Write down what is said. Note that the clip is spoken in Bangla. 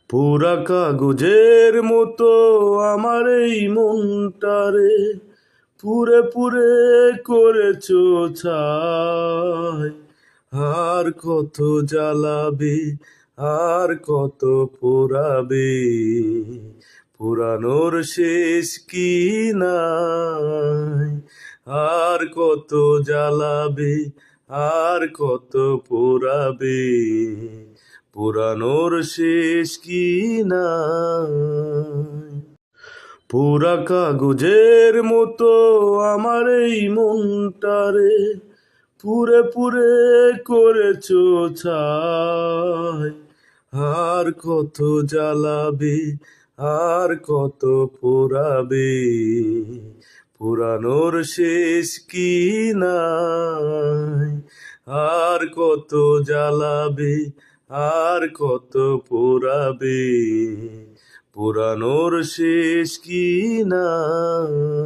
পুরা কাগজের মতো আমার এই মনটারে পুরে পুরে করেছো ছাই। আর কত জ্বালাবে, আর কত পোড়াবে, পুরানোর শেষ কি নাই। আর কত জ্বালাবে, আর কত পোড়াবে, পুরানোর শেষ কি নাই। পুরা কাগজের মতো আমার এই মনটারে পুরে পুরে করেছো ছাই। আর কত জ্বালাবে, আর কত পোড়াবে, পুরানোর শেষ কি নাই। আর কত জ্বালাবে, আর কত পোড়াবে, পুরানোর শেষ কি নাই।